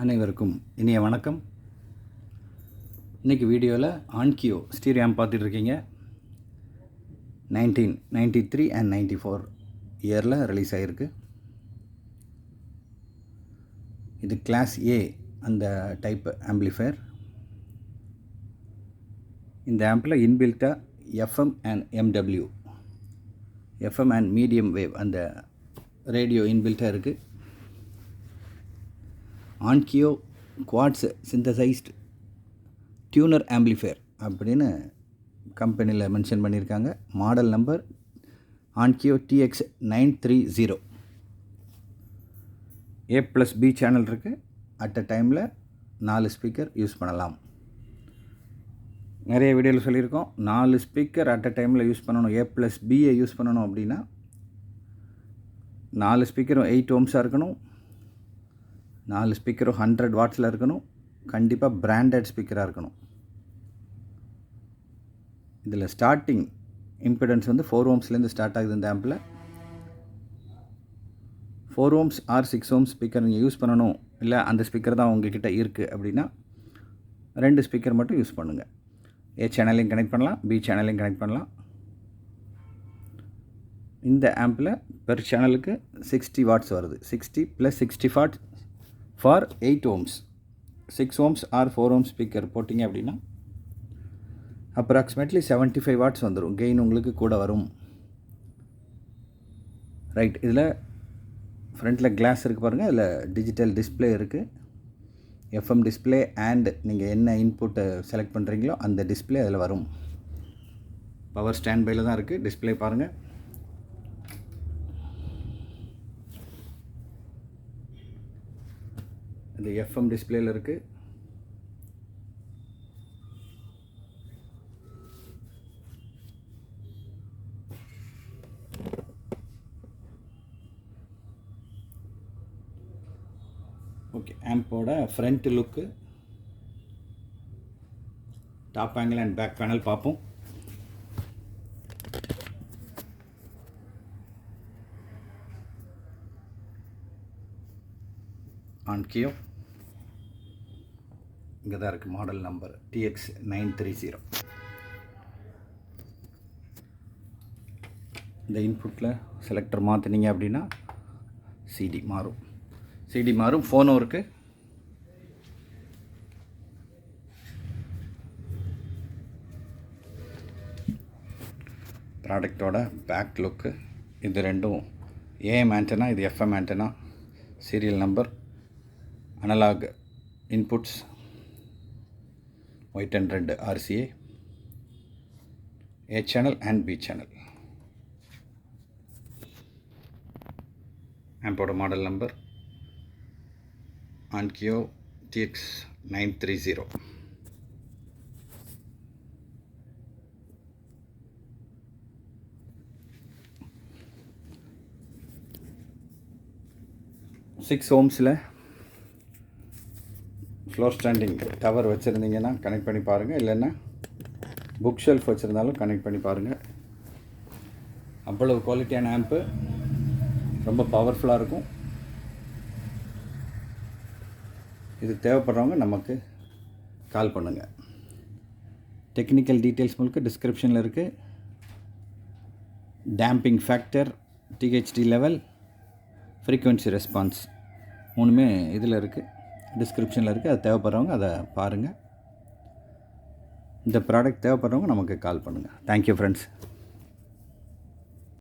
அனைவருக்கும் இனிய வணக்கம். இன்றைக்கி வீடியோவில் ஆன்கியோ ஸ்டீரியோ ஆம்ப் பார்த்துட்ருக்கீங்க. 1993 and 94 இயரில் ரிலீஸ் ஆகிருக்கு. இது கிளாஸ் ஏ அந்த டைப் ஆம்பிளிஃபயர். இந்த ஆம்பில் இன்பில்ட்டாக FM and MW, FM and medium wave அந்த ரேடியோ இன்பில்ட்டாக இருக்குது. Onkyo quartz synthesised tuner amplifier அப்படின்னு கம்பெனியில் மென்ஷன் பண்ணியிருக்காங்க. Model number Onkyo TX930. A+B channel இருக்குது. அட் அ டைமில் 4 ஸ்பீக்கர் யூஸ் பண்ணலாம். நிறைய வீடியோவில் சொல்லியிருக்கோம், 4 ஸ்பீக்கர் அட் அ டைமில் யூஸ் பண்ணணும். A+Bயை யூஸ் பண்ணணும் அப்படின்னா 4 ஸ்பீக்கரும் 8 ohmஸாக இருக்கணும். 4 ஸ்பீக்கரும் 100 வாட்ஸில் இருக்கணும். கண்டிப்பாக பிராண்டட் ஸ்பீக்கராக இருக்கணும். இதில் ஸ்டார்டிங் இம்பிடன்ஸ் 4 ohmஸ்லேருந்து ஸ்டார்ட் ஆகுது. இந்த ஆம்பில் 4 ohms ஆர் 6 ohms ஸ்பீக்கர் நீங்கள் யூஸ் பண்ணணும், இல்லை அந்த ஸ்பீக்கர் தான் உங்கள்கிட்ட இருக்குது அப்படின்னா 2 ஸ்பீக்கர் மட்டும் யூஸ் பண்ணுங்கள். A சேனலையும் கனெக்ட் பண்ணலாம், B சேனலையும் கனெக்ட் பண்ணலாம். இந்த ஆம்பில் பெர் சேனலுக்கு 60 வாட்ஸ் வருது. 60 + 60 watts for 8 ohms. 6 ohms or 4 ohms speaker போட்டிங்க அப்படின்னா அப்ராக்சிமேட்லி 75 வாட்ஸ் வந்துடும். கெயின் உங்களுக்கு கூட வரும். ரைட், இதில் ஃப்ரண்ட்டில் கிளாஸ் இருக்குது பாருங்கள். இதில் டிஜிட்டல் டிஸ்பிளே இருக்குது. எஃப்எம் டிஸ்பிளே அண்ட் நீங்கள் என்ன இன்புட்டை செலக்ட் பண்ணுறீங்களோ அந்த டிஸ்பிளே அதில் வரும். பவர் ஸ்டாண்ட் பையில் தான் இருக்குது. டிஸ்பிளே பாருங்கள். இது எஃப்எம் டிஸ்பிளேயில் இருக்குது. ஓகே, ஆம்போட front look, top angle and back panel பார்ப்போம். ஆன்கியோ இங்கே தான் இருக்குது. Model number TX930. இந்த இன்புட்டில் செலக்டர் மாற்றினீங்க அப்படின்னா சிடி மாறும். ஃபோனும் இருக்குது. ப்ராடக்டோட பேக் லுக்கு. இது ரெண்டும் AM ஆண்டனா, இது FM antenna. Serial number, analogue inputs, white and red RCA, A channel and B channel. ஆம்போட model number Onkyo TX930. Six ஓம்ஸில் ஃப்ளோர் ஸ்டாண்டிங் டவர் வச்சுருந்தீங்கன்னா கனெக்ட் பண்ணி பாருங்கள். இல்லைன்னா புக் ஷெல்ஃப் வச்சுருந்தாலும் கனெக்ட் பண்ணி பாருங்கள். அவ்வளவு குவாலிட்டியான ஆம்ப்பு, ரொம்ப பவர்ஃபுல்லாக இருக்கும். இது தேவைப்படுறவங்க நமக்கு கால் பண்ணுங்கள். டெக்னிக்கல் டீட்டெயில்ஸ் முழுக்க டிஸ்கிரிப்ஷனில் இருக்குது. Damping factor, THD level, frequency response மூணுமே இதில் இருக்குது, டிஸ்கிரிப்ஷனில் இருக்குது. அது தேவைப்படுறவங்க அதை பாருங்கள். இந்த ப்ராடக்ட் தேவைப்படுறவங்க நமக்கு கால் பண்ணுங்கள். Thank you friends.